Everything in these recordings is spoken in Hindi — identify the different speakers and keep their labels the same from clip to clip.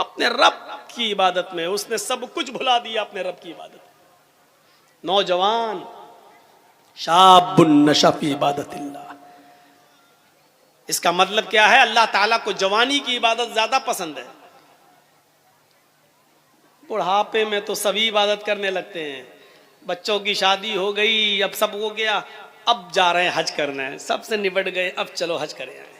Speaker 1: अपने रब की इबादत में, उसने सब कुछ भुला दिया अपने रब की इबादत। नौजवान शाबुन नशा फी इबादतिल्लाह, इसका मतलब क्या है? अल्लाह ताला को जवानी की इबादत ज्यादा पसंद है। बुढ़ापे में तो सभी इबादत करने लगते हैं, बच्चों की शादी हो गई, अब सब हो गया, अब जा रहे हैं हज करना है, सबसे निबट गए, अब चलो हज करें आए।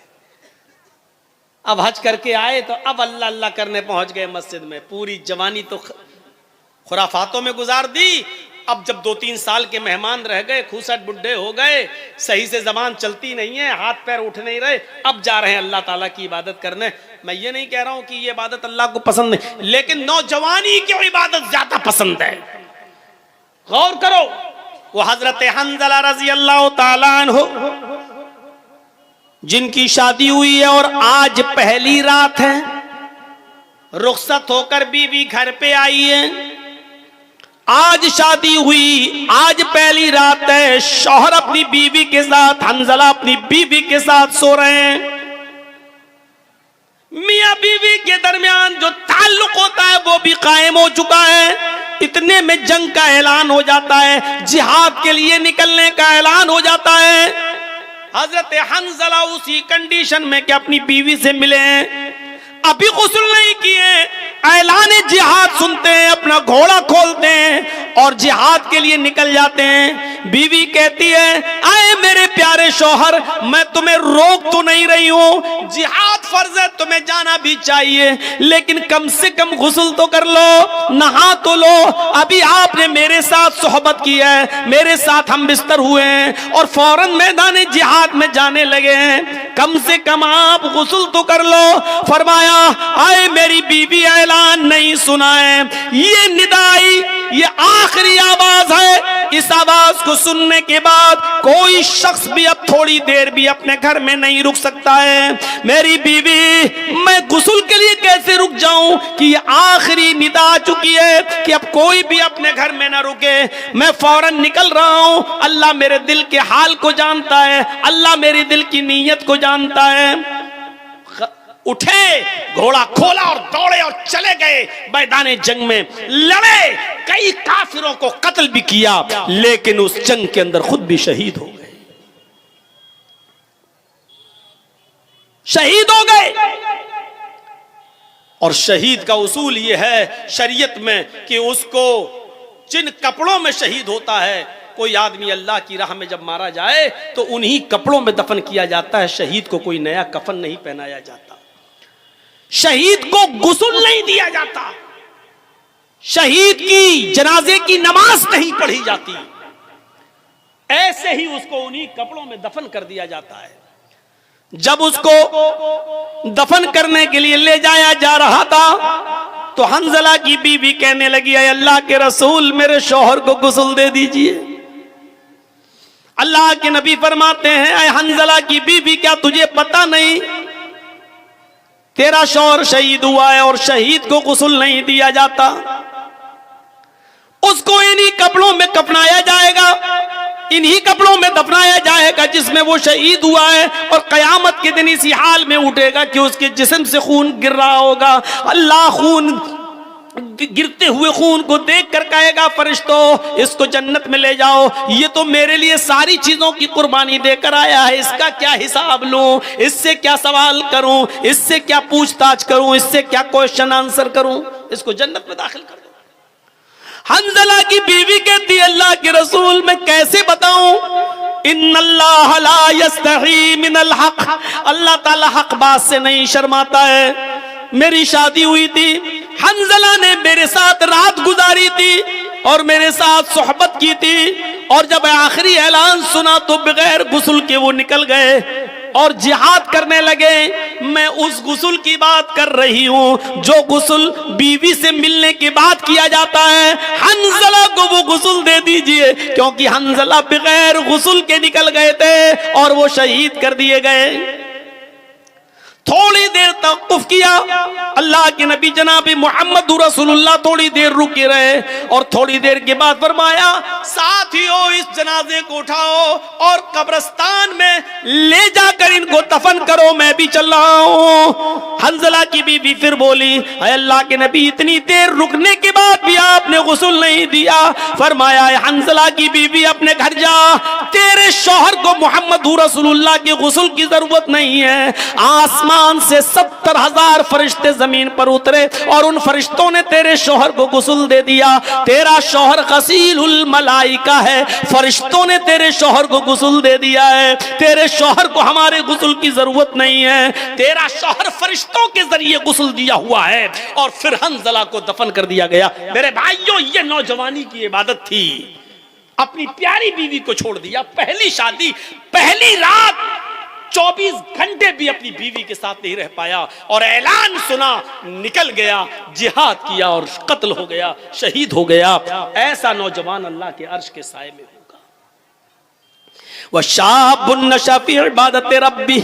Speaker 1: अब हज करके आए तो अब अल्लाह अल्लाह करने पहुंच गए मस्जिद में। पूरी जवानी तो खुराफातों में गुजार दी, अब जब 2-3 साल के मेहमान रह गए, खूसट बुढ़े हो गए, सही से जबान चलती नहीं है, हाथ पैर उठ नहीं रहे, अब जा रहे हैं अल्लाह ताला की इबादत करने। मैं ये नहीं कह रहा हूं कि ये इबादत अल्लाह को पसंद नहीं, लेकिन नौजवानी की इबादत ज्यादा पसंद है। गौर करो, वो हजरत हंज़ला रजी अल्लाह ताला अन्हु जिनकी शादी हुई है और आज पहली रात है, रुखसत होकर बीवी घर पे आई है, आज शादी हुई, आज पहली रात है, शौहर अपनी बीवी के साथ, हंज़ला अपनी बीवी के साथ सो रहे हैं। मियां बीवी के दरमियान जो ताल्लुक होता है वो भी कायम हो चुका है। इतने में जंग का ऐलान हो जाता है, जिहाद के लिए निकलने का ऐलान हो जाता है। हजरत हंज़ला उसी कंडीशन में कि अपनी बीवी से मिले हैं, अभी गुस्ल नहीं किए, ऐलान जिहाद सुनते हैं, अपना घोड़ा खोलते हैं और जिहाद के लिए निकल जाते हैं। बीवी कहती है, आए मेरे प्यारे शौहर, मैं तुम्हें रोक तो नहीं रही हूं, जिहाद फर्ज है, तुम्हें जाना भी चाहिए, लेकिन कम से कम गुस्ल तो कर लो, नहा तो लो। अभी आपने मेरे साथ सोहबत की है, मेरे साथ हम बिस्तर हुए हैं और फौरन मैदान जिहाद में जाने लगे हैं, कम से कम आप गुस्ल तो कर लो। फरमाया, आए मेरी बीवी ऐलान नहीं सुना है, ये निदाई, ये आखिरी आवाज है, इस आवाज को सुनने के बाद कोई शख्स भी अब थोड़ी देर भी अपने घर में नहीं रुक सकता है। मेरी बीवी, मैं गुस्ल के लिए कैसे रुक जाऊं कि ये आखिरी निदा आ चुकी है कि अब कोई भी अपने घर में ना रुके, मैं फौरन निकल रहा हूं। अल्लाह मेरे दिल के हाल को जानता है, अल्लाह मेरी दिल की नीयत को जानता है। उठे, घोड़ा खोला और दौड़े और चले गए मैदान जंग में, लड़े, कई काफिरों को कत्ल भी किया, लेकिन उस जंग के अंदर खुद भी शहीद हो गए, शहीद हो गए। और शहीद का उसूल यह है शरीयत में कि उसको जिन कपड़ों में शहीद होता है, कोई आदमी अल्लाह की राह में जब मारा जाए तो उन्हीं कपड़ों में दफन किया जाता है, शहीद को कोई नया कफन नहीं पहनाया जाता, शहीद को गुस्ल नहीं दिया जाता, शहीद की जनाजे की नमाज नहीं पढ़ी जाती, ऐसे ही उसको उन्हीं कपड़ों में दफन कर दिया जाता है। जब उसको दफन करने के लिए ले जाया जा रहा था तो हंज़ला की बीवी कहने लगी, अल्लाह के रसूल, मेरे शौहर को गुस्ल दे दीजिए। अल्लाह के नबी फरमाते हैं, ऐ हंज़ला की बीवी, क्या तुझे पता नहीं तेरा शौहर शहीद हुआ है और शहीद को गुस्ल नहीं दिया जाता, उसको इन्हीं कपड़ों में कफनाया जाएगा, इन्हीं कपड़ों में दफनाया जाएगा जिसमें वो शहीद हुआ है, और कयामत के दिन इसी हाल में उठेगा कि उसके जिस्म से खून गिर रहा होगा। अल्लाह खून, गिरते हुए खून को देखकर कहेगा, फरिश्तों इसको जन्नत में ले जाओ, ये तो मेरे लिए सारी चीजों की कुर्बानी देकर आया है, इसका क्या हिसाब लूं, इससे क्या सवाल करूं, इससे क्या पूछताछ करूं, इससे क्या क्वेश्चन आंसर करूं, इसको जन्नत में दाखिल कर दो। हंज़ला की बीवी कहती, अल्लाह के रसूल, मैं कैसे बताऊं, इन्नल्लाह ला यस्तही मिनल हक, अल्लाह ताला हक बात से नहीं शर्माता है। मेरी शादी हुई थी, हंज़ला ने मेरे साथ रात गुजारी थी और मेरे साथ सोहबत की थी, और जब आखिरी ऐलान सुना तो बगैर गुस्ल के वो निकल गए और जिहाद करने लगे। मैं उस गुस्ल की बात कर रही हूं जो गुस्ल बीवी से मिलने के बाद किया जाता है। हंज़ला को वो गुस्ल दे दीजिए, क्योंकि हंज़ला बगैर गुस्ल के निकल गए थे और वो शहीद कर दिए गए। थोड़ी देर तवक्कुफ किया। अल्लाह के नबी जनाब मोहम्मद रसूलुल्लाह थोड़ी देर रुके रहे और थोड़ी देर के बाद फरमाया, साथियों इस जनाजे को उठाओ और कब्रिस्तान में ले जाकर इनको दफन करो, मैं भी चल रहा हूं। हंजला की बीवी फिर बोली, अल्लाह के नबी इतनी देर रुकने के बाद भी आपने गुस्ल नहीं दिया। फरमाया, हंजला की बीवी अपने घर जा, तेरे शौहर को मोहम्मद रसूलुल्लाह के गुस्ल की जरूरत नहीं है। आसमान से 70,000 फरिश्ते जमीन पर उतरे और उन फरिश्तों ने तेरे शौहर को गुस्ल दे दिया। तेरा शौहर गसीलुल मलाइका है, फरिश्तों ने तेरे शौहर को गुस्ल दे दिया है। तेरे शौहर को हमारे गुस्ल की जरूरत नहीं है, तेरा शौहर फरिश्तों के जरिए गुस्ल दिया हुआ है। और फिर हंजला को दफन कर दिया गया। मेरे भाइयों, ये नौजवानी की इबादत थी। अपनी प्यारी बीवी को छोड़ दिया, पहली शादी, पहली रात, 24 घंटे भी अपनी बीवी के साथ नहीं रह पाया और ऐलान सुना, निकल गया, जिहाद किया और कत्ल हो गया, शहीद हो गया। ऐसा नौजवान अल्लाह के अर्श के साए में होगा। वशाबुन नशा फी इबादत रब्बी,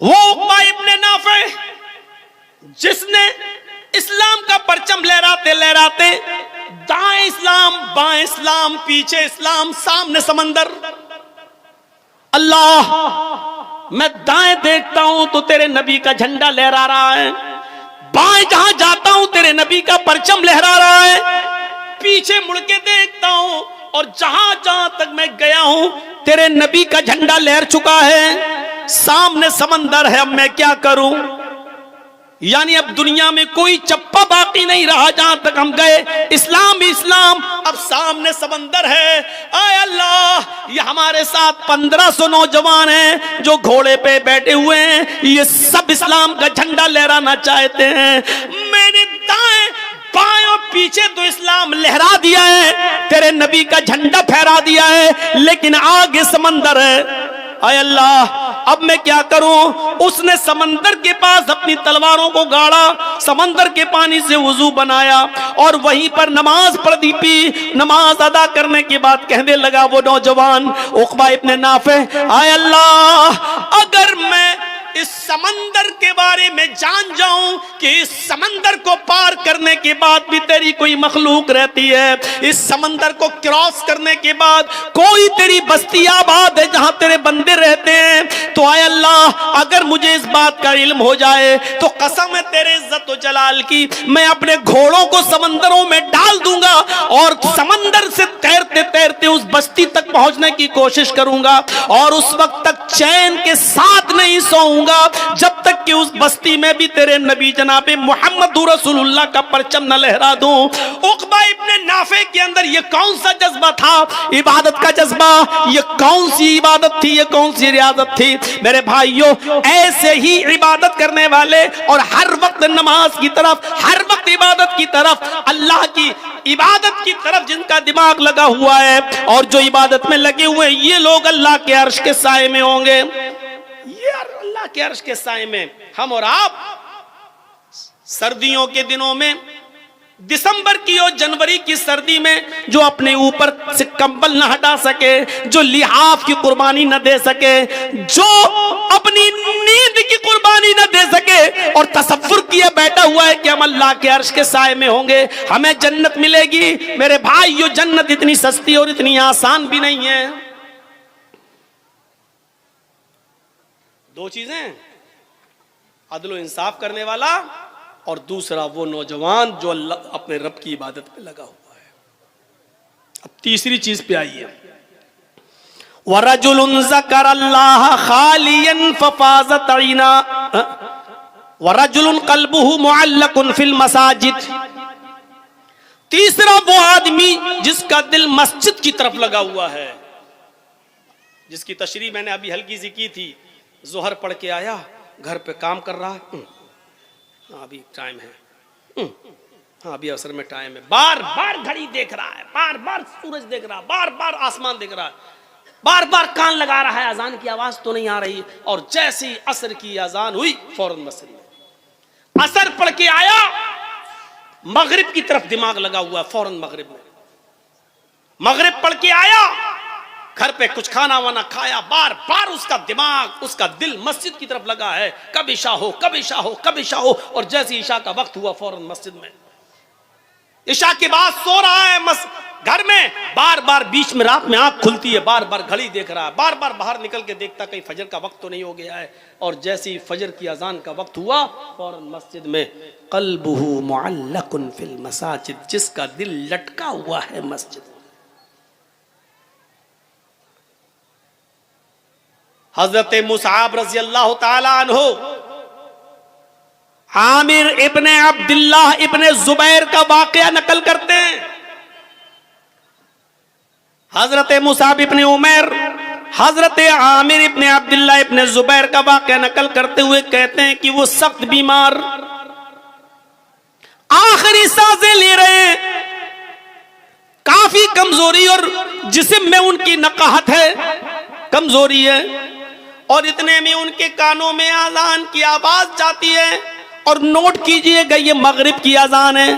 Speaker 1: वो उक़बा इब्न नाफ़े जिसने इस्लाम का परचम लहराते लहराते, दाएं इस्लाम बाएं इस्लाम, पीछे इस्लाम, सामने समंदर। अल्लाह, मैं दाएं देखता हूं तो तेरे नबी का झंडा लहरा रहा है, बाएं जहां जाता हूं तेरे नबी का परचम लहरा रहा है, पीछे मुड़ के देखता हूं और जहां जहां तक मैं गया हूं तेरे नबी का झंडा लहर चुका है, सामने समंदर है, अब मैं क्या करूं? यानी अब दुनिया में कोई चप्पा बाकी नहीं रहा। जहां तक हम गए इस्लाम ही इस्लाम, अब सामने समंदर है। आय अल्लाह, ये हमारे साथ 1500 नौजवान हैं जो घोड़े पे बैठे हुए हैं, ये सब इस्लाम का झंडा लहराना चाहते हैं। मैंने दाएं बाएं और पीछे तो इस्लाम लहरा दिया है, तेरे नबी का झंडा फहरा दिया है, लेकिन आगे समंदर है। आय अल्लाह, अब मैं क्या करूं? उसने समंदर के पास अपनी तलवारों को गाड़ा, समंदर के पानी से वुजू बनाया और वहीं पर नमाज पढ़ दी। नमाज अदा करने के बाद कहने लगा वो नौजवान उक़बा इब्न नाफ़े, आय अल्लाह, अगर मैं इस समंदर के बारे में जान जाऊं कि इस समंदर को पार करने के बाद भी तेरी कोई मखलूक रहती है, इस समंदर को क्रॉस करने के बाद कोई तेरी बस्ती आबाद है जहां तेरे बंदे रहते हैं, तो आय अल्लाह, अगर मुझे इस बात का इल्म हो जाए तो कसम है तेरे इज्जत व जलाल की, मैं अपने घोड़ों को समंदरों में डाल दूंगा और समंदर से तैरते तैरते उस बस्ती तक पहुंचने की कोशिश करूंगा और उस वक्त तक चैन के साथ नहीं सोऊंगा जब तक कि उस बस्ती में भी तेरे नबी जनाबे मोहम्मद रसूलुल्लाह का परचम न लहरा दूं। उक़बा इब्न नाफ़े के अंदर ये कौन सा जज्बा था? इबादत का जज्बा। ये कौन सी इबादत थी? ये कौन सी रियाजत थी? मेरे भाइयों, ऐसे ही इबादत करने वाले और हर वक्त नमाज की तरफ, हर वक्त इबादत की तरफ, अल्लाह की इबादत की तरफ जिनका दिमाग लगा हुआ है और जो इबादत में लगे हुए, ये लोग अल्लाह के अर्श के साए में होंगे। ये अल्लाह के अर्श के साए में हम और आप सर्दियों के दिनों में, दिसंबर की और जनवरी की सर्दी में जो अपने ऊपर से कंबल न हटा सके, जो लिहाफ की कुर्बानी न दे सके, जो अपनी नींद की कुर्बानी न दे सके और तसव्वुर किए बैठा हुआ है कि हम अल्लाह के अर्श के साए में होंगे, हमें जन्नत मिलेगी। मेरे भाइयों, जन्नत इतनी सस्ती और इतनी आसान भी नहीं है। दो चीजें, अदल इंसाफ करने वाला और दूसरा वो नौजवान जो अल्लाह अपने रब की इबादत में लगा हुआ है। अब तीसरी चीज पे आइए, वरजुलुन ज़करल्लाह खालियन फफाज़त ऐना वरजुलुन क़ल्बुहु मुअल्लकुन फिल मसाजिद। तीसरा वो आदमी जिसका दिल मस्जिद की तरफ लगा हुआ है, जिसकी तशरीह मैंने अभी हल्की सी की थी। जोहर पढ़ के आया, घर पे काम कर रहा, अभी टाइम है, हाँ अभी अवसर में टाइम है, बार बार घड़ी देख रहा है, बार बार सूरज देख रहा है, बार बार आसमान देख रहा है, बार बार कान लगा रहा है, अजान की आवाज तो नहीं आ रही, और जैसे ही असर की अजान हुई फौरन मस्जिद में। असर पढ़ के आया, मगरिब की तरफ दिमाग लगा हुआ है, फौरन मगरिब में। मगरिब पढ़ के आया, घर पे कुछ खाना वाना खाया, बार बार उसका दिमाग, उसका दिल मस्जिद की तरफ लगा है, कब ईशा हो, कब ईशा हो, कब ईशा हो। और जैसे ईशा का वक्त हुआ फौरन मस्जिद में, ईशा के बाद सो रहा है घर में, बार बार बीच में रात में आंख खुलती है, बार बार घड़ी देख रहा है, बार बार बाहर निकल के देखता कहीं फजर का वक्त तो नहीं हो गया है। और जैसे ही फजर की अजान का वक्त हुआ, फौरन मस्जिद में क़ल्बुहु मुअल्लकुन फिल मसाजिद, जिसका दिल लटका हुआ है मस्जिद में। हजरत मुसअब रज़ी अल्लाह ताला अन्हु आमिर इब्ने अब्दुल्लाह इब्ने जुबैर का वाकया नकल करते हैं। हजरत मुसअब इब्ने उमैर हजरत आमिर इब्ने अब्दुल्लाह इब्ने जुबैर का वाकया नकल करते हुए कहते हैं कि वो सख्त बीमार, आखिरी सांसें ले रहे हैं, काफी कमजोरी और जिस्म में उनकी नकाहत है, कमजोरी है। और इतने में उनके कानों में अजान की आवाज जाती है। और नोट कीजिएगा, ये मगरिब की अजान है,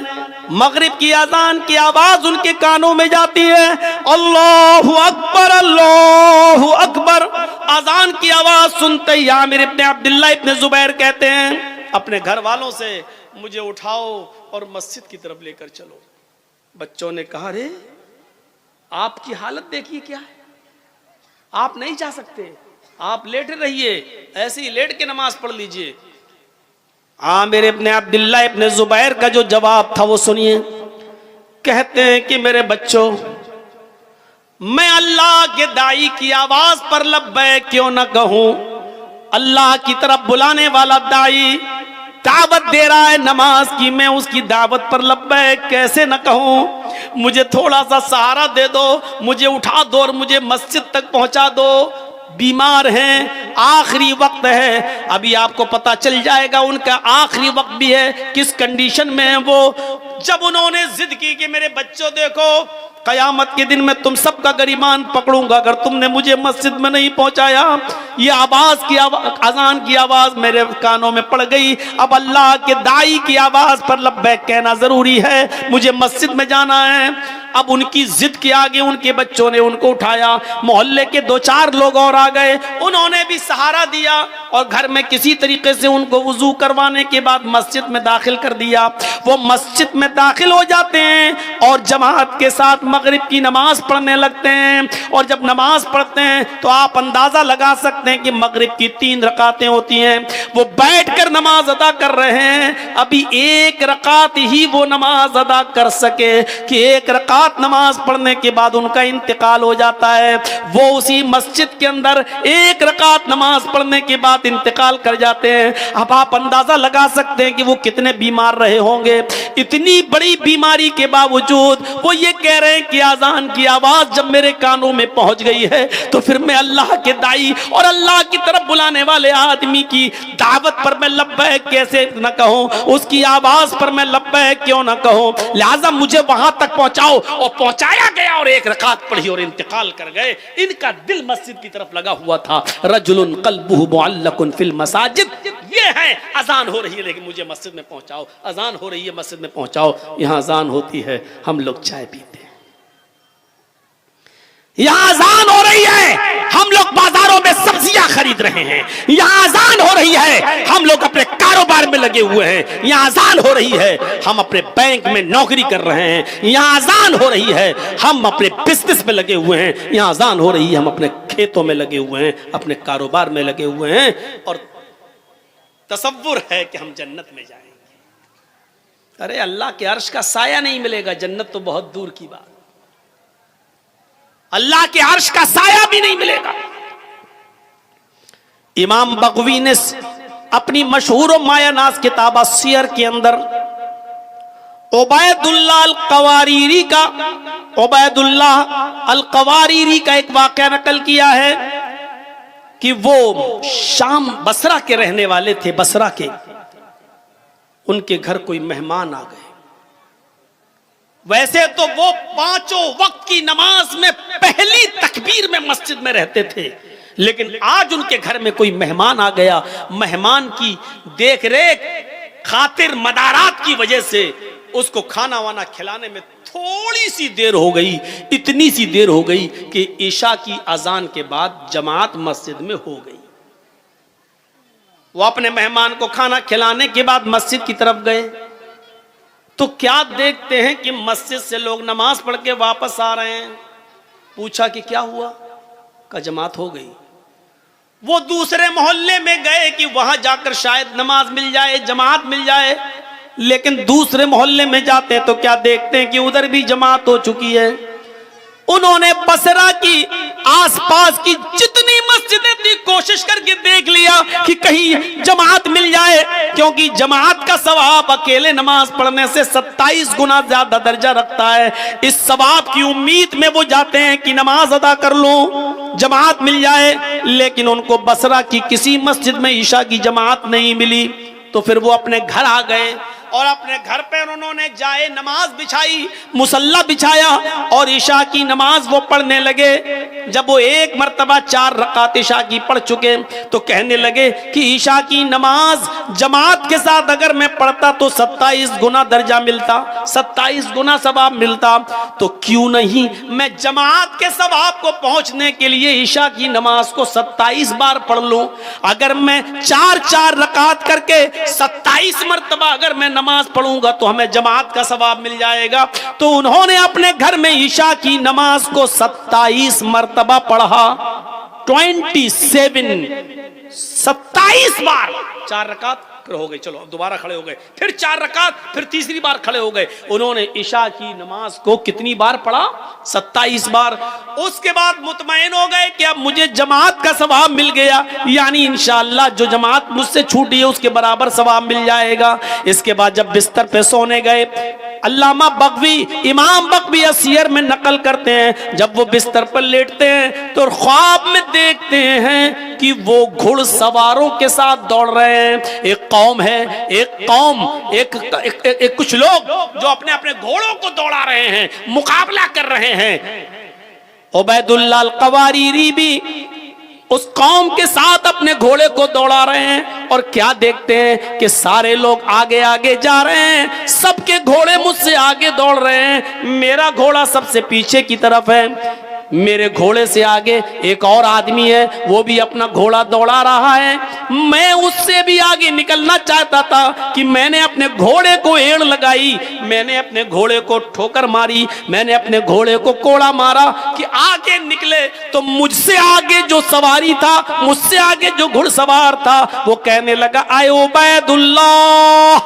Speaker 1: मगरिब की अजान की आवाज उनके कानों में जाती है। अल्लाहु अकबर, अल्लाहु अकबर। अजान की आवाज सुनते ही आमिर इब्ने अब्दुल्लाह इब्ने जुबैर कहते हैं अपने घर वालों से, मुझे उठाओ और मस्जिद की तरफ लेकर चलो। बच्चों ने कहा, रे आपकी हालत देखिए क्या है, आप नहीं जा सकते, आप लेटे रहिए, ऐसे ही लेट के नमाज पढ़ लीजिए। आमिर इब्ने अब्दुल्लाह इब्ने जुबैर का जो जवाब था वो सुनिए। कहते हैं कि मेरे बच्चों, मैं अल्लाह के दाई की आवाज पर लब्बैक क्यों न कहूं। अल्लाह की तरफ बुलाने वाला दाई दावत दे रहा है नमाज की, मैं उसकी दावत पर लब्बैक कैसे न कहूं। मुझे थोड़ा सा सहारा दे दो, मुझे उठा दो और मुझे मस्जिद तक पहुंचा दो। बीमार हैं, आखिरी वक्त है, अभी आपको पता चल जाएगा उनका आखिरी वक्त भी है, किस कंडीशन में है वो। जब उन्होंने जिद की कि मेरे बच्चों देखो, कयामत के दिन मैं तुम सबका गरिमान पकड़ूंगा अगर तुमने मुझे मस्जिद में नहीं पहुंचाया। ये आवाज की अजान की आवाज मेरे कानों में पड़ गई। अब अल्लाह के दाई की आवाज पर लब्बैक कहना जरूरी है, मुझे मस्जिद में जाना है। अब उनकी जिद के आगे उनके बच्चों ने उनको उठाया। मोहल्ले के 2-4 लोग और आ गए, उन्होंने भी सहारा दिया और घर में किसी तरीके से उनको वुजू करवाने के बाद मस्जिद में दाखिल कर दिया। वो मस्जिद में दाखिल हो जाते हैं और जमात के साथ मगरिब की नमाज पढ़ने लगते हैं। और जब नमाज पढ़ते हैं तो आप अंदाजा लगा सकते हैं कि मगरिब की 3 रकातें होती हैं। वो बैठकर नमाज अदा कर रहे हैं। अभी 1 रकात ही वो नमाज अदा कर सके कि 1 रकात नमाज पढ़ने के बाद उनका इंतकाल हो जाता है। वो उसी मस्जिद के अंदर 1 रकात नमाज पढ़ने के बाद इंतकाल कर जाते हैं। अब आप अंदाजा लगा सकते हैं कि वो कितने बीमार रहे होंगे। इतनी बड़ी बीमारी के बावजूद वो ये कह रहे हैं कि अजान की आवाज जब मेरे कानों में पहुंच गई है तो फिर मैं अल्लाह के दाई और अल्लाह की तरफ बुलाने वाले आदमी की दावत पर मैं लब्बैक कैसे न कहूं, उसकी आवाज पर मैं लब्बैक क्यों न कहूं। लिहाजा मुझे वहां तक पहुंचाओ। और पहुंचाया गया और 1 रकात पढ़ी और इंतकाल कर गए। इनका दिल मस्जिद की तरफ लगा हुआ था। रजुलुन क़ल्बुहु मुअल्लकुन फिल मसाजिद। ये है अजान हो रही है लेकिन मुझे मस्जिद में पहुंचाओ, अजान हो रही है मस्जिद में पहुंचाओ। यहां अजान होती है, हम लोग चाय पीते हैं। यहां अजान हो रही है, हम लोग बाजारों में सब्जियां खरीद रहे हैं। यहां अजान हो रही है, हम लोग अपने कारोबार में लगे हुए हैं। यहां अजान हो रही है, हम अपने बैंक में नौकरी कर रहे हैं। यहां अजान हो रही है, हम अपने बिजनेस में लगे हुए हैं। यहां अजान हो रही है, हम अपने खेतों में लगे हुए हैं, अपने कारोबार में लगे हुए हैं और तसव्वुर है कि हम जन्नत में जाएंगे। अरे अल्लाह के अर्श का साया नहीं मिलेगा, जन्नत तो बहुत दूर की बात। अल्लाह के अर्श का साया भी नहीं मिलेगा। इमाम बगवी ने अपनी मशहूर मायानाज किताब सियर के अंदर उबैदुल्लाह अल कवारीरी का एक वाक़या नकल किया है कि वो शाम बसरा के रहने वाले थे। बसरा के उनके घर कोई मेहमान आ गए। वैसे तो वो 5 वक्त की नमाज में पहली तकबीर में मस्जिद में रहते थे, लेकिन आज उनके घर में कोई मेहमान आ गया। मेहमान की देख रेख खातिर मदारात की वजह से उसको खाना वाना खिलाने में थोड़ी सी देर हो गई, इतनी सी देर हो गई कि ईशा की अजान के बाद जमात मस्जिद में हो गई। वो अपने मेहमान को खाना खिलाने के बाद मस्जिद की तरफ गए तो क्या देखते हैं कि मस्जिद से लोग नमाज पढ़ के वापस आ रहे हैं। पूछा कि क्या हुआ? का जमात हो गई। वो दूसरे मोहल्ले में गए कि वहां जाकर शायद नमाज मिल जाए, जमात मिल जाए, लेकिन दूसरे मोहल्ले में जाते हैं तो क्या देखते हैं कि उधर भी जमात हो चुकी है। उन्होंने बसरा की आसपास की जितनी मस्जिदें थी कोशिश करके देख लिया कि कहीं जमात मिल जाए, क्योंकि जमात का सवाब अकेले नमाज पढ़ने से 27 गुना ज्यादा दर्जा रखता है। इस सवाब की उम्मीद में वो जाते हैं कि नमाज अदा कर लूं, जमात मिल जाए, लेकिन उनको बसरा की किसी मस्जिद में ईशा की जमात नहीं मिली। तो फिर वो अपने घर आ गए और अपने घर पे उन्होंने जाए नमाज बिछाई, मुसल्ला बिछाया और ईशा की नमाज वो पढ़ने लगे। जब वो एक मर्तबा 4 रकात ईशा की पढ़ चुके तो कहने लगे कि ईशा की नमाज जमात के साथ अगर मैं पढ़ता तो 27 गुना दर्जा मिलता, 27 गुना सवाब मिलता, तो क्यों नहीं मैं जमात के सवाब को पहुंचने के लिए ईशा की नमाज को 27 बार पढ़ लूं। अगर मैं 4 रकात करके 27 मर्तबा अगर मैं नमाज पढ़ूंगा तो हमें जमात का सवाब मिल जाएगा। तो उन्होंने अपने घर में ईशा की नमाज को 27 मर्तबा पढ़ा, 27 बार। 4 रकात फिर हो गई, चलो दोबारा खड़े हो गए, फिर 4 रकात, फिर तीसरी बार खड़े हो गए। उन्होंने ईशा की नमाज को कितनी बार पढ़ा? 27 बार। उसके बाद मुतमईन हो गए कि अब मुझे जमात का सवाब मिल गया, यानी इंशाअल्लाह जो जमात मुझसे छूटी है उसके बराबर सवाब मिल जाएगा। इसके बाद जब बिस्तर पे सोने गए, अल्लामा बगवी, इमाम बगवी सियर में नकल करते हैं, जब वो बिस्तर पर लेटते हैं तो ख्वाब में देखते हैं कि वो घुड़सवारों के साथ दौड़ रहे हैं। एक कौम है, एक कुछ लोग जो अपने अपने घोड़ों को दौड़ा रहे हैं, मुकाबला कर रहे हैं। उबैदुल्लाह अल-क़वारीरी भी उस कौम के साथ अपने घोड़े को दौड़ा रहे हैं और क्या देखते हैं कि सारे लोग आगे आगे जा रहे हैं, सबके घोड़े मुझसे आगे दौड़ रहे हैं, मेरा घोड़ा सबसे पीछे की तरफ है। मेरे घोड़े से आगे एक और आदमी है, वो भी अपना घोड़ा दौड़ा रहा है। मैं उससे भी आगे निकलना चाहता था कि मैंने अपने घोड़े को एड़ लगाई, मैंने अपने घोड़े को ठोकर मारी, मैंने अपने घोड़े को कोड़ा मारा कि आगे निकले। तो मुझसे आगे जो सवारी था, मुझसे आगे जो घुड़सवार था, वो कहने लगा, आए उबैदुल्लाह,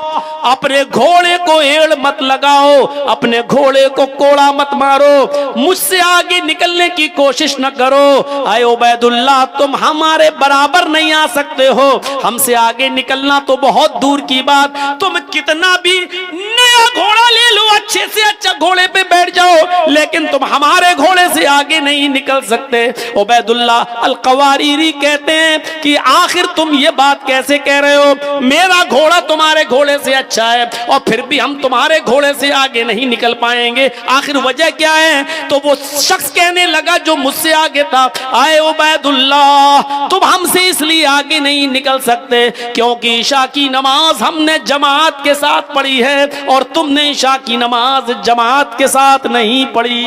Speaker 1: अपने घोड़े को एड़ मत लगाओ, अपने घोड़े को कोड़ा मत मारो, मुझसे आगे निकलने की कोशिश न करो। आए उबैदुल्लाह, तुम हमारे बराबर नहीं आ सकते हो, हमसे आगे निकलना तो बहुत दूर की बात, तुम कितना भी नया घोड़ा ले लो, अच्छे से अच्छा घोड़े पे बैठ जाओ, लेकिन तुम हमारे घोड़े से आगे नहीं निकल सकते। उबैदुल्लाह अल-क़वारीरी कहते हैं कि आखिर तुम ये बात कैसे कह रहे हो, मेरा घोड़ा तुम्हारे घोड़े से अच्छा है और फिर भी हम तुम्हारे घोड़े से आगे नहीं निकल पाएंगे, आखिर वजह क्या है? तो वो शख्स कहने लगा जो मुझसे आगे था, आए उबैदुल्लाह, तुम हमसे इसलिए आगे नहीं निकल सकते क्योंकि ईशा की नमाज हमने जमात के साथ पढ़ी है और तुमने ईशा की नमाज जमात के साथ नहीं पढ़ी।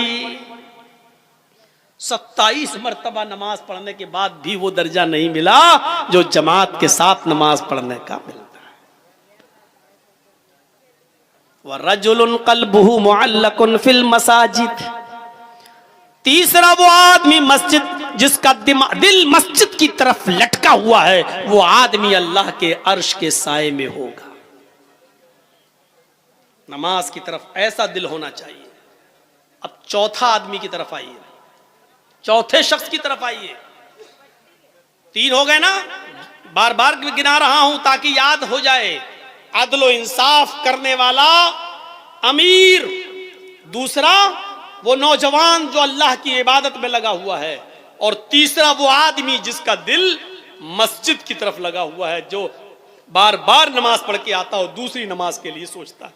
Speaker 1: 27 मर्तबा नमाज पढ़ने के बाद भी वो दर्जा नहीं मिला जो जमात के साथ नमाज पढ़ने का मिलता है। वरजुलुन क़ल्बुहु मुअल्लकुन फिल मसाजिद, तीसरा वो आदमी मस्जिद, जिसका दिल मस्जिद की तरफ लटका हुआ है, वो आदमी अल्लाह के अर्श के साए में होगा। नमाज की तरफ ऐसा दिल होना चाहिए। अब चौथा आदमी की तरफ आइए, चौथे शख्स की तरफ आइए। 3 हो गए ना, बार बार गिना रहा हूं ताकि याद हो जाए। अदलो इंसाफ करने वाला अमीर, दूसरा वो नौजवान जो अल्लाह की इबादत में लगा हुआ है, और तीसरा वो आदमी जिसका दिल मस्जिद की तरफ लगा हुआ है, जो बार बार नमाज पढ़ के आता हो, दूसरी नमाज के लिए सोचता है।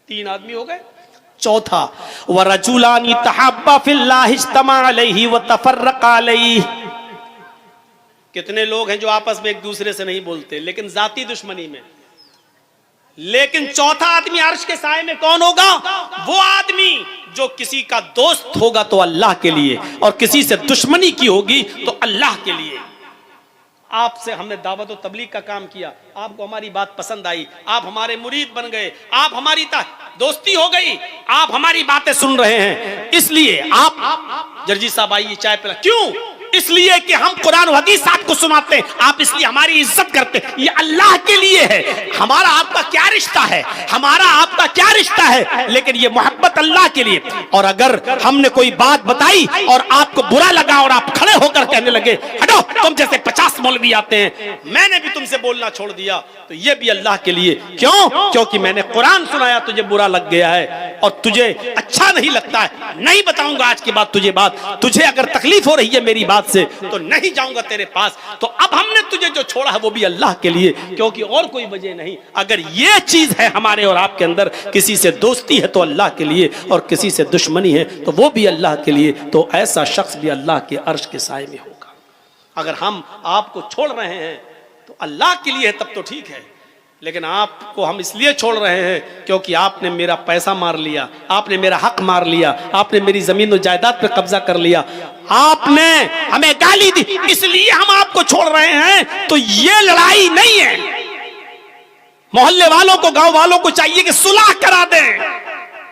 Speaker 1: 3 आदमी हो गए। चौथा, वरजुलानी तहब्बा फिल्लाह इज्तमा अलैहि व तफर्रका अलैहि, कितने लोग हैं जो आपस में एक दूसरे से नहीं बोलते लेकिन जाती दुश्मनी में, लेकिन चौथा आदमी अर्श के साए में कौन होगा? वो आदमी जो किसी का दोस्त होगा तो अल्लाह के लिए, और किसी से दुश्मनी की होगी तो अल्लाह के लिए। आपसे हमने दावत और तबलीग का काम किया, आपको हमारी बात पसंद आई, आप हमारे मुरीद बन गए, आप हमारी दोस्ती हो गई, आप हमारी बातें सुन रहे हैं, इसलिए आप जर्जी साहब आइए चाय पिला। क्यों? इसलिए कि हम कुरान और हदीस आपको सुनाते हैं, आप इसलिए हमारी इज्जत करते हैं। ये अल्लाह के लिए है। हमारा आपका क्या रिश्ता है? हमारा आपका क्या रिश्ता है? लेकिन ये मोहब्बत अल्लाह के लिए। और अगर हमने कोई बात बताई और आपको बुरा लगा और आप खड़े होकर कहने लगे हटो, तुम जैसे 50 मौलवी आते हैं, मैंने भी तुमसे बोलना छोड़ दिया, तो ये भी अल्लाह के लिए। क्यों? क्योंकि मैंने कुरान सुनाया, तुझे बुरा लग गया है और तुझे अच्छा नहीं लगता है। नहीं बताऊंगा आज के बाद तुझे बात, तुझे अगर तकलीफ हो रही है मेरी बात से तो नहीं जाऊंगा तेरे पास। तो अब हमने तुझे जो छोड़ा है वो भी अल्लाह के लिए, क्योंकि और कोई वजह नहीं। अगर ये चीज है हमारे और आपके अंदर, किसी से दोस्ती है तो अल्लाह के लिए, और किसी से दुश्मनी है तो वो भी अल्लाह के लिए, तो ऐसा शख्स भी अल्लाह के अर्श के साए में होगा। अगर हम आपको छोड़ रहे हैं तो अल्लाह के लिए है, तब तो ठीक है। लेकिन आपको हम इसलिए छोड़ रहे हैं क्योंकि आपने मेरा पैसा मार लिया, आपने मेरा हक मार लिया, आपने मेरी जमीन और जायदाद पर कब्जा कर लिया, आपने हमें गाली दी, इसलिए हम आपको छोड़ रहे हैं। तो ये लड़ाई नहीं है। मोहल्ले वालों को, गांव वालों को चाहिए कि सुलह करा दें,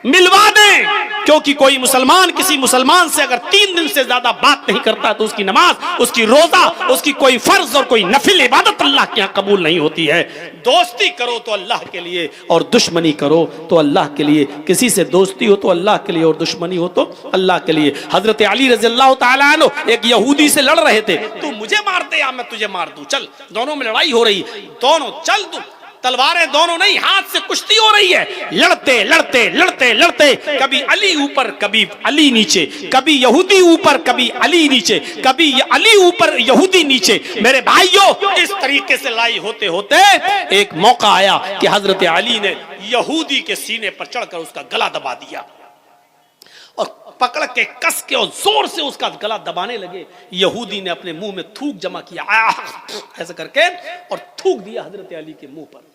Speaker 1: मिलवा दें, क्योंकि कोई मुसलमान किसी मुसलमान से अगर 3 दिन से ज्यादा बात नहीं करता तो उसकी नमाज, उसकी रोजा, उसकी कोई फर्ज और कोई नफिल इबादत अल्लाह के यहाँ कबूल नहीं होती है। दोस्ती करो तो अल्लाह के लिए और दुश्मनी करो तो अल्लाह के लिए। किसी से दोस्ती हो तो अल्लाह के लिए और दुश्मनी हो तो अल्लाह के लिए। हजरत अली रज़ी अल्लाह तआला अन्हु एक यहूदी से लड़ रहे थे, तू मुझे मार दे या मैं तुझे मार दूं, चल, दोनों में लड़ाई हो रही, दोनों चल, तू तलवारें दोनों नहीं, हाथ से कुश्ती हो रही है। लड़ते लड़ते लड़ते लड़ते कभी अली ऊपर कभी अली नीचे, कभी यहूदी ऊपर कभी अली नीचे, कभी अली ऊपर यहूदी नीचे। मेरे भाइयों, इस तरीके से लड़ाई होते होते एक मौका आया कि हजरत अली ने यहूदी के सीने पर चढ़कर उसका गला दबा दिया और पकड़ के कस के और जोर से उसका गला दबाने लगे। यहूदी ने अपने मुंह में थूक जमा किया, ऐसे करके, और थूक दिया हजरत अली के मुंह पर।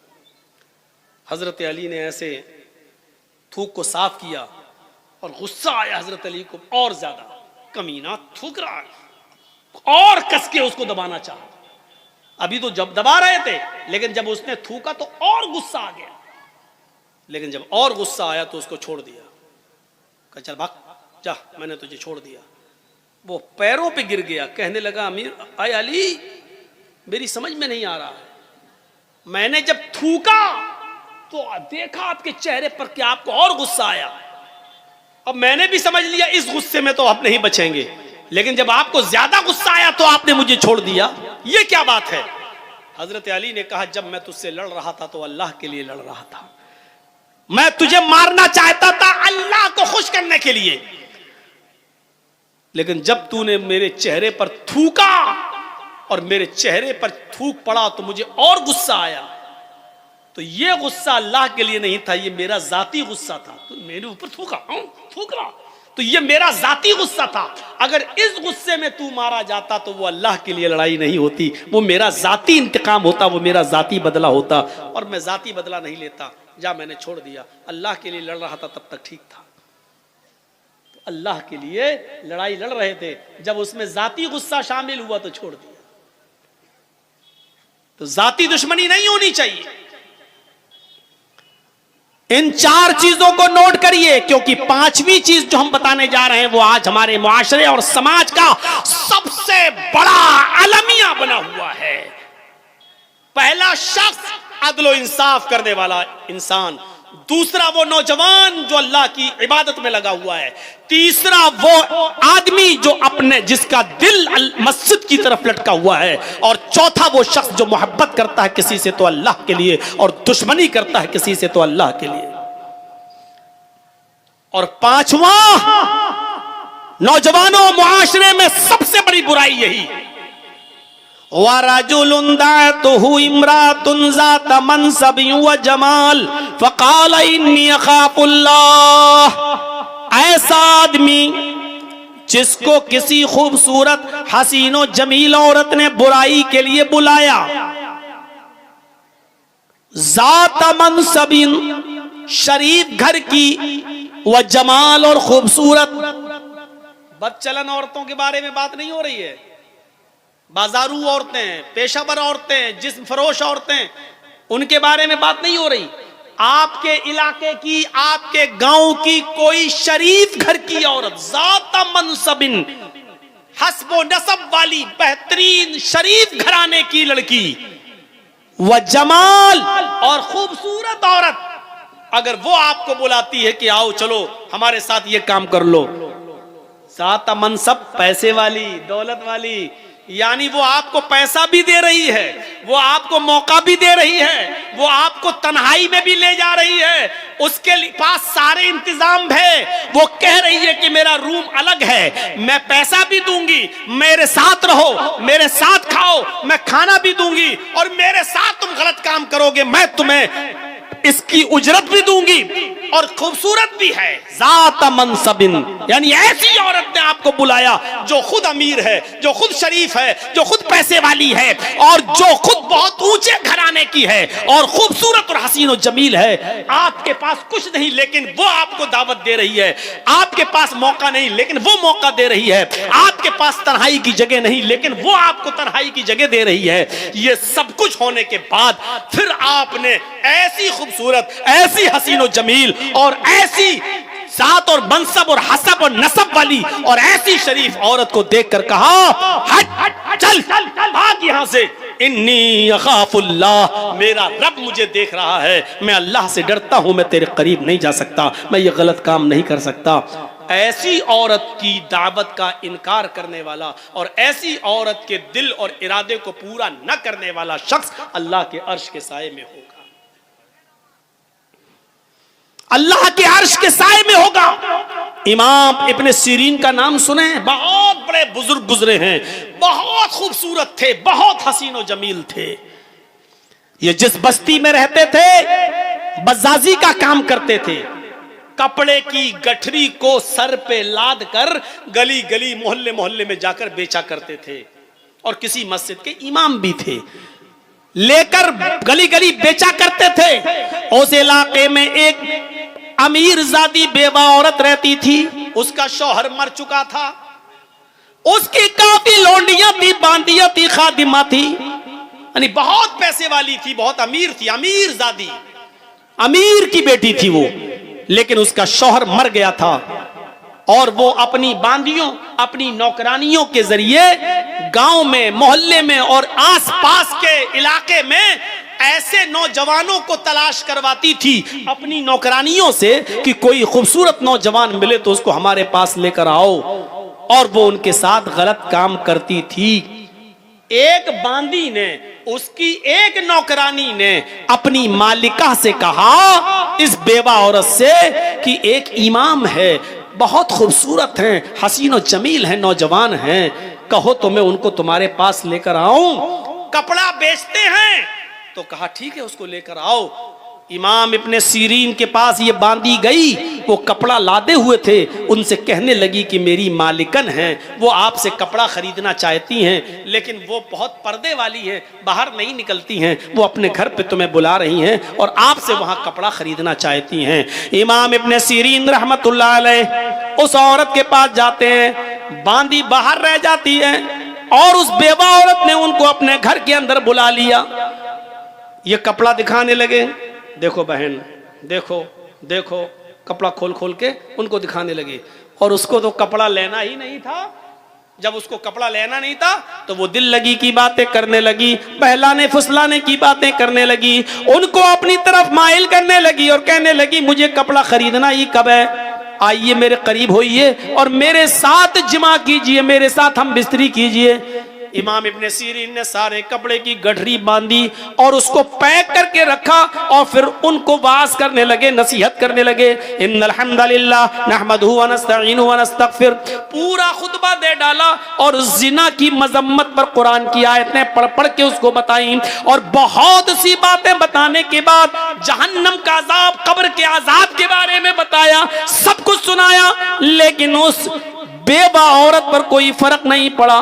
Speaker 1: हजरत अली ने ऐसे थूक को साफ किया और गुस्सा आया हजरत अली को और ज्यादा, कमीना थूक रहा है, और कस के उसको दबाना चाहा। अभी तो जब दबा रहे थे, लेकिन जब उसने थूका तो और गुस्सा आ गया। लेकिन जब और गुस्सा आया तो उसको छोड़ दिया, कहा चल भाग जा, मैंने तुझे छोड़ दिया। वो पैरों पे गिर गया, कहने लगा अमीर आय अली, मेरी समझ में नहीं आ रहा है, मैंने जब थूका तो देखा आपके चेहरे पर कि आपको और गुस्सा आया। अब मैंने भी समझ लिया इस गुस्से में तो आप नहीं बचेंगे, लेकिन जब आपको ज्यादा गुस्सा आया तो आपने मुझे छोड़ दिया, ये क्या बात है? हजरत अली ने कहा जब मैं तुझसे लड़ रहा था तो अल्लाह के लिए लड़ रहा था, मैं तुझे मारना चाहता था अल्लाह को खुश करने के लिए, लेकिन जब तूने मेरे चेहरे पर थूका और मेरे चेहरे पर थूक पड़ा तो मुझे और गुस्सा आया। तो ये गुस्सा अल्लाह के लिए नहीं था, ये मेरा जाती गुस्सा था। तो मेरे ऊपर थूका, थूक रहा, तो ये मेरा जाती गुस्सा था। अगर इस गुस्से में तू मारा जाता तो वो अल्लाह के लिए लड़ाई नहीं होती, वो मेरा जाती इंतकाम होता, वो मेरा जाती बदला होता, और मैं जाती बदला नहीं लेता। जा, मैंने छोड़ दिया। अल्लाह के लिए लड़ रहा था तब तक ठीक था, तो अल्लाह के लिए लड़ाई लड़ रहे थे, जब उसमें जाती गुस्सा शामिल हुआ तो छोड़ दिया। तो जाती दुश्मनी नहीं होनी चाहिए। इन 4 चीजों को नोट करिए, क्योंकि 5वीं चीज जो हम बताने जा रहे हैं वो आज हमारे मुआशरे और समाज का सबसे बड़ा अलमिया बना हुआ है। पहला शख्स अदलो इंसाफ करने वाला इंसान, दूसरा वो नौजवान जो अल्लाह की इबादत में लगा हुआ है, तीसरा वो आदमी जो अपने जिसका दिल मस्जिद की तरफ लटका हुआ है, और चौथा वो शख्स जो मोहब्बत करता है किसी से तो अल्लाह के लिए और दुश्मनी करता है किसी से तो अल्लाह के लिए। और 5वां, नौजवानों मुआशरे में सबसे बड़ी बुराई यही, वरजुलुन दाअतहु इम्रातुन ज़ात मनसबिन व जमाल फ़क़ाल इन्नी अख़ाफ़ुल्लाह। ऐसा आदमी जिसको किसी खूबसूरत हसीनो जमील औरत ने बुराई के लिए बुलाया, ज़ात मनसबिन, शरीफ घर की, व जमाल, और खूबसूरत। बदचलन औरतों के बारे में बात नहीं हो रही है। बाजारू औरतें, पेशावर औरतें, जिस्म फरोश औरतें, उनके बारे में बात नहीं हो रही। आपके इलाके की, आपके गांव की कोई शरीफ घर की औरत, ज़ात मनसबिन, हस्बो नसब वाली, बेहतरीन शरीफ घराने की लड़की, व जमाल, और खूबसूरत औरत, अगर वो आपको बुलाती है कि आओ चलो हमारे साथ ये काम कर लो, ज़ात मनसब, पैसे वाली, दौलत वाली, यानी वो आपको पैसा भी दे रही है, वो आपको मौका भी दे रही है, वो आपको तन्हाई में भी ले जा रही है, उसके पास सारे इंतजाम है। वो कह रही है कि मेरा रूम अलग है, मैं पैसा भी दूंगी, मेरे साथ रहो, मेरे साथ खाओ, मैं खाना भी दूंगी, और मेरे साथ तुम गलत काम करोगे मैं तुम्हें इसकी उजरत भी दूंगी, और खूबसूरत भी है। ज़ात मनसबिन, यानी ऐसी औरत ने आपको बुलाया जो खुद अमीर है, जो खुद शरीफ है, जो खुद पैसे वाली है, और जो खुद बहुत ऊंचे घराने की है, और खूबसूरत और हसीन और जमील है। आपके पास कुछ नहीं लेकिन वो आपको दावत दे रही है, आपके पास मौका नहीं लेकिन वो मौका दे रही है, आपके पास तन्हाई की जगह नहीं लेकिन वो आपको तन्हाई की जगह दे रही है। ये सब कुछ होने के बाद फिर आपने ऐसी खूबसूरत, ऐसी हसीन और जमील, और ऐसी जात और मनसब और हसब और नसब वाली, और ऐसी शरीफ औरत को देखकर कहा, हट चल भाग यहां से, इन्नी अखाफुल्लाह, मेरा रब मुझे देख रहा है, मैं अल्लाह से डरता हूं, मैं तेरे करीब नहीं जा सकता, मैं ये गलत काम नहीं कर सकता। ऐसी औरत की दावत का इनकार करने वाला और ऐसी औरत के दिल और इरादे को पूरा न करने वाला शख्स अल्लाह के अर्श के साए में होगा, अल्लाह के अर्श के साए में होगा। इमाम इब्ने सीरीन का नाम सुने हैं, बहुत बड़े बुजुर्ग गुजरे हैं, बहुत खूबसूरत थे, बहुत हसीन और जमील थे। ये जिस बस्ती में रहते थे बज़ाज़ी का काम करते थे, कपड़े की गठरी को सर पे लाद कर गली गली, मोहल्ले मोहल्ले में जाकर बेचा करते थे, और किसी मस्जिद के इमाम भी थे, लेकर गली गली बेचा करते थे। उस इलाके में एक अमीर ज़ादी बेवा औरत रहती थी, उसका शौहर मर चुका था, उसकी काफी लौंडियां थी, बांदियां थी, खादिमा थी, यानी बहुत पैसे वाली थी, बहुत अमीर थी, अमीर ज़ादी, अमीर की बेटी थी वो, लेकिन उसका शौहर मर गया था, और वो अपनी बांदियों, अपनी नौकरानियों के जरिए गांव में, मोहल्ले में और आसपास के इलाके में ऐसे नौजवानों को तलाश करवाती थी अपनी नौकरानियों से कि कोई खूबसूरत नौजवान मिले तो उसको हमारे पास लेकर आओ, और वो उनके साथ गलत काम करती थी। एक बांदी ने, उसकी एक नौकरानी ने अपनी मालिका से कहा, इस बेवा औरत से, कि एक इमाम है, बहुत खूबसूरत हैं, हसीन और जमील हैं, नौजवान हैं, कहो तो मैं उनको तुम्हारे पास लेकर आऊं, कपड़ा बेचते हैं। तो कहा ठीक है, उसको लेकर आओ। इमाम इब्ने सीरीन के पास ये बांदी गई, वो कपड़ा लादे हुए थे, उनसे कहने लगी कि मेरी मालिकन हैं, वो आपसे कपड़ा खरीदना चाहती हैं, लेकिन वो बहुत पर्दे वाली हैं, बाहर नहीं निकलती हैं, वो अपने घर पे तुम्हें बुला रही हैं और आपसे वहां कपड़ा खरीदना चाहती हैं। इमाम इब्ने सीरीन रहमतुल्लाह अलैह उस औरत के पास जाते हैं, बांदी बाहर रह जाती है, और उस बेवा औरत ने उनको अपने घर के अंदर बुला लिया। ये कपड़ा दिखाने लगे, देखो बहन, देखो देखो, कपड़ा खोल खोल के उनको दिखाने लगे, और उसको तो कपड़ा लेना ही नहीं था। जब उसको कपड़ा लेना नहीं था तो वो दिल लगी की बातें करने लगी, बहलाने फुसलाने की बातें करने लगी, उनको अपनी तरफ माइल करने लगी और कहने लगी मुझे कपड़ा खरीदना ही कब है, आइए मेरे करीब होइए और मेरे साथ जिमा कीजिए, मेरे साथ हम बिस्तरी कीजिए। इमाम इब्ने सीरीन ने सारे कपड़े की गठरी बांधी और उसको पैक करके रखा, और फिर उनको वाज करने लगे, नसीहत करने लगे। इन्नल हम्दुलिल्लाह नहमदुहु व नस्तईनुहु व नस्तगफिर, पूरा खुतबा दे डाला और जिना की मजम्मत पर कुरान की आयतें पढ़ पढ़ के उसको बताई, और बहुत सी बातें बताने के बाद जहन्नम का अजाब, कब्र के अजाब के बारे में बताया, सब कुछ सुनाया। लेकिन उस बेवा औरत पर कोई फर्क नहीं पड़ा,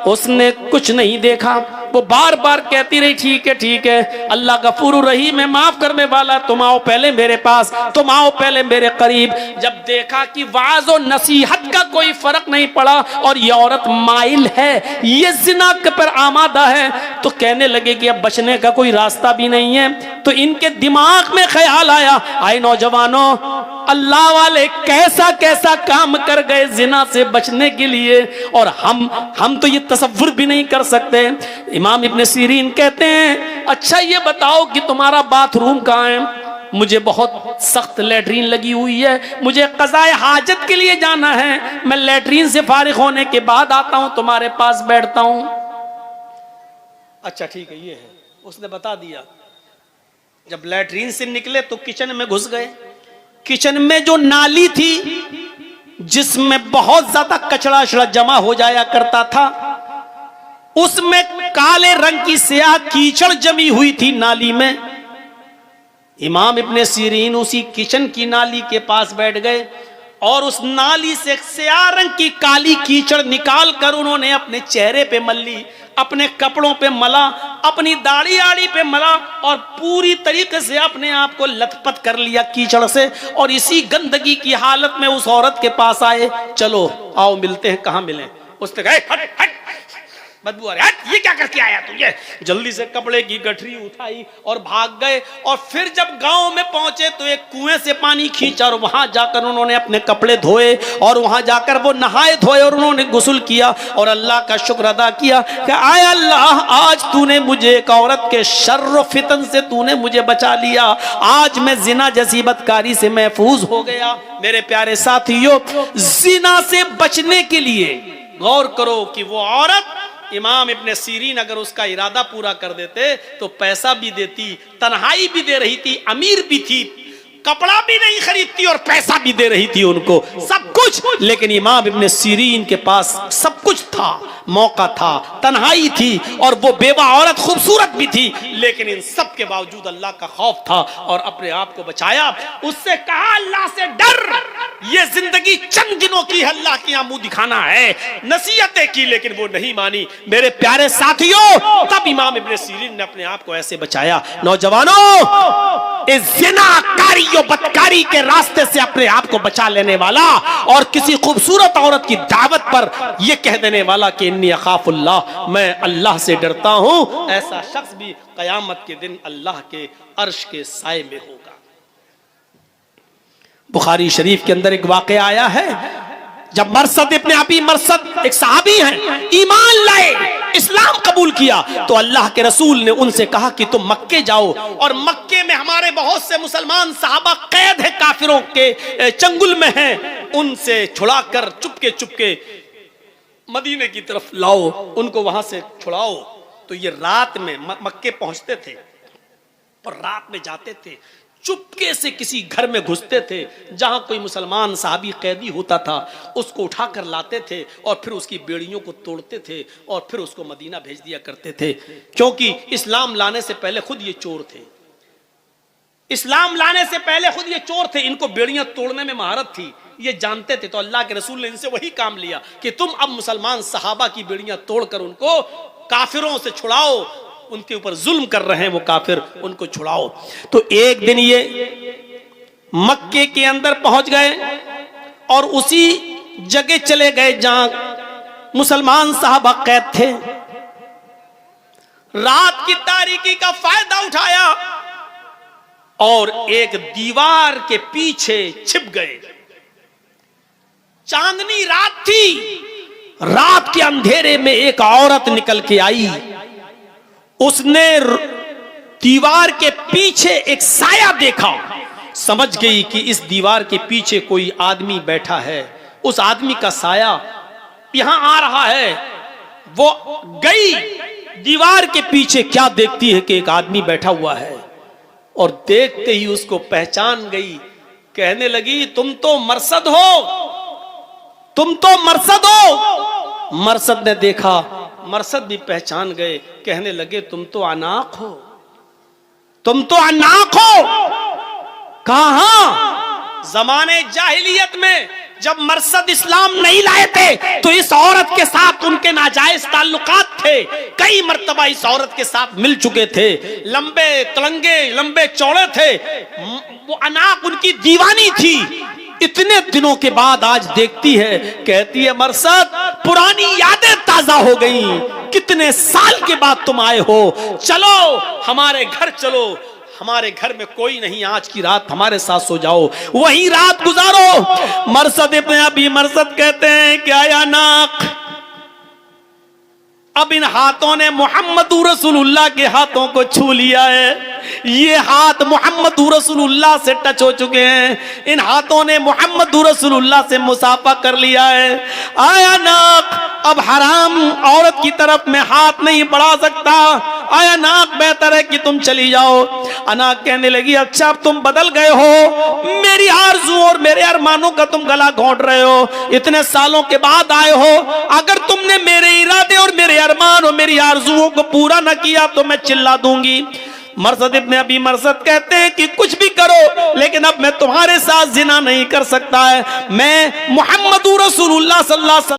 Speaker 1: उसने कुछ नहीं देखा। वो बार बार कहती रही ठीक है, अल्लाह गफूर रहीम है, माफ करने वाला, तुम आओ पहले मेरे पास, तुम आओ पहले मेरे करीब। जब देखा कि वाज और नसीहत का कोई फर्क नहीं पड़ा और ये औरत माइल है, ये जिना पर आमादा है, तो कहने लगे कि अब बचने का कोई रास्ता भी नहीं है। तो इनके दिमाग में ख्याल आया, आए नौजवानों, अल्लाह वाले कैसा कैसा काम कर गए जिना से बचने के लिए, और हम तो ये तसव्वुर भी नहीं कर सकते। इमाम इब्ने सीरीन कहते हैं, अच्छा ये बताओ कि तुम्हारा बाथरूम कहाँ है? मुझे बहुत सख्त लैट्रीन लगी हुई है, मुझे क़ज़ाए हाजत के लिए जाना है, मैं लैट्रीन से फारिग होने के बाद आता हूं, तुम्हारे पास बैठता हूं। अच्छा ठीक है, ये है, उसने बता दिया। जब लैट्रीन से निकले तो किचन में घुस गए। किचन में जो नाली थी जिसमें बहुत ज्यादा कचरा अचड़ा जमा हो जाया करता था, उसमें काले रंग की स्याह कीचड़ जमी हुई थी नाली में। इमाम इब्ने सीरीन उसी किचन की नाली के पास बैठ गए और उस नाली से स्याह रंग की काली कीचड़ निकाल कर उन्होंने अपने चेहरे पे मल ली, अपने कपड़ों पे मला, अपनी दाढ़ी आड़ी पे मला, और पूरी तरीके से अपने आप को लथपथ कर लिया कीचड़ से। और इसी गंदगी की हालत में उस औरत के पास आए, चलो आओ मिलते हैं, कहाँ मिले? उसने कहा हट हट, बदबू आ रही है, ये क्या करके आया तू? ये जल्दी से कपड़े की गठरी उठाई और भाग गए। और फिर जब गांव में पहुंचे तो एक कुएं से पानी खींचा और वहां जाकर उन्होंने अपने कपड़े धोए, और वहां जाकर वो नहाए धोए और उन्होंने गुस्ल किया और अल्लाह का शुक्र अदा किया कि आय अल्लाह, आज तूने मुझे एक औरत के शर्र फितन से तूने मुझे बचा लिया, आज मैं जिना जैसी बदकारी से महफूज हो गया। मेरे प्यारे साथियों, जिना से बचने के लिए गौर करो कि वो औरत, इमाम इब्ने सीरीन अगर उसका इरादा पूरा कर देते तो पैसा भी देती, तन्हाई भी दे रही थी, अमीर भी थी, कपड़ा भी नहीं खरीदती और पैसा भी दे रही थी उनको, सब कुछ। लेकिन इमाम इब्ने सीरीन के पास सब कुछ था, मौका था, तन्हाई थी, और वो बेवा औरत खूबसूरत भी थी, लेकिन इन सब के बावजूद अल्लाह का खौफ था और अपने आप को बचाया। उससे कहा, अल्लाह से डर, ये जिंदगी चंद दिनों की, अल्लाह की यहाँ मुंह दिखाना है, नसीहतें की, लेकिन वो नहीं मानी। मेरे प्यारे साथियों, तब इमाम इब्ने सीरीन ने अपने आप को ऐसे बचाया। नौजवानों, इस जिनाकारी और बदकारी के रास्ते से अपने आप को बचा लेने वाला और किसी खूबसूरत औरत की दावत पर यह कह देने वाला कि इन्नी अखाफुल्लाह, मैं अल्लाह से डरता हूं, ऐसा शख्स भी कयामत के दिन अल्लाह के अर्श के साए में होगा। बुखारी शरीफ के अंदर एक वाक़या आया है, जब मरसद इब्ने अबी मरसद एक सहाबी हैं, ईमान लाए, इस्लाम कबूल किया, तो अल्लाह के रसूल ने उनसे कहा कि तुम मक्के जाओ, और मक्के में हमारे बहुत से मुसलमान सहाबा कैद है, काफिरों के चंगुल में हैं, उनसे छुड़ाकर चुपके चुपके मदीने की तरफ लाओ, उनको वहां से छुड़ाओ। तो ये रात में मक्के पहुंचते थे और रात में जाते थे, चुपके से किसी घर में घुसते थे, जहां कोई मुसलमान साहबी कैदी होता था उसको उठाकर लाते थे और फिर उसकी बेड़ियों को तोड़ते थे और फिर उसको मदीना भेज दिया करते थे। क्योंकि इस्लाम लाने से पहले खुद ये चोर थे, इस्लाम लाने से पहले खुद ये चोर थे, इनको बेड़ियां तोड़ने में महारत थी, ये जानते थे। तो अल्लाह के रसूल ने इनसे वही काम लिया कि तुम अब मुसलमान सहाबा की बेड़ियां तोड़कर उनको काफिरों से छुड़ाओ, उनके ऊपर जुल्म कर रहे हैं वो काफिर, उनको छुड़ाओ। तो एक दिन ये मक्के के अंदर पहुंच गए और उसी जगह चले गए जहां मुसलमान साहबा कैद थे। रात की तारीकी का फायदा उठाया और एक दीवार के पीछे छिप गए। चांदनी रात थी, रात के अंधेरे में एक औरत निकल के आई, उसने दीवार के पीछे एक साया देखा, समझ गई कि इस दीवार के पीछे कोई आदमी बैठा है, उस आदमी का साया यहां आ रहा है। वो गई दीवार के पीछे, क्या देखती है कि एक आदमी बैठा हुआ है, और देखते ही उसको पहचान गई। कहने लगी, तुम तो मरसद हो, तुम तो मरसद हो। मरसद ने देखा, मरसद भी पहचान गए, कहने लगे, तुम तो अनाक हो, तुम तो अनाक हो। कहां? जमाने जाहिलियत में जब मरसद इस्लाम नहीं लाए थे तो इस औरत के साथ उनके नाजायज ताल्लुकात थे, कई मर्तबा इस औरत के साथ मिल चुके थे, लंबे तलंगे लंबे चौड़े थे, वो अनाक उनकी दीवानी थी। इतने दिनों के बाद आज देखती है, कहती है मरसद पुरानी यादें ताजा हो गई, कितने साल के बाद तुम आए हो, चलो हमारे घर चलो, हमारे घर में कोई नहीं, आज की रात हमारे साथ सो जाओ, वही रात गुजारो। मरसद इब्न अबी मरसद कहते हैं क्या या नाक, अब इन हाथों ने मोहम्मद रसूलुल्लाह के हाथों को छू लिया है, ये हाथ मोहम्मद रसूलुल्लाह से टच हो चुके हैं, इन हाथों ने मोहम्मद रसूलुल्लाह से मुसाफा कर लिया है। आया नाक, अब हराम औरत की तरफ मैं हाथ नहीं बढ़ा सकता, आया नाक बेहतर है कि तुम चली जाओ। अनाक कहने लगी अच्छा अब तुम बदल गए हो, मेरी आरज़ू और मेरे अरमानों का तुम गला घोंट रहे हो, इतने सालों के बाद आए हो, अगर तुमने मेरे इरादे और मेरे अरमान और मेरी आरज़ुओं को पूरा न किया तो मैं चिल्ला दूंगी। मरसद इब्न अबी मरसद कहते हैं कि कुछ भी करो लेकिन अब मैं तुम्हारे साथ जिना नहीं कर सकता है, मैं मोहम्मद रसूलुल्लाह सल्लल्लाहु अलैहि वसल्लम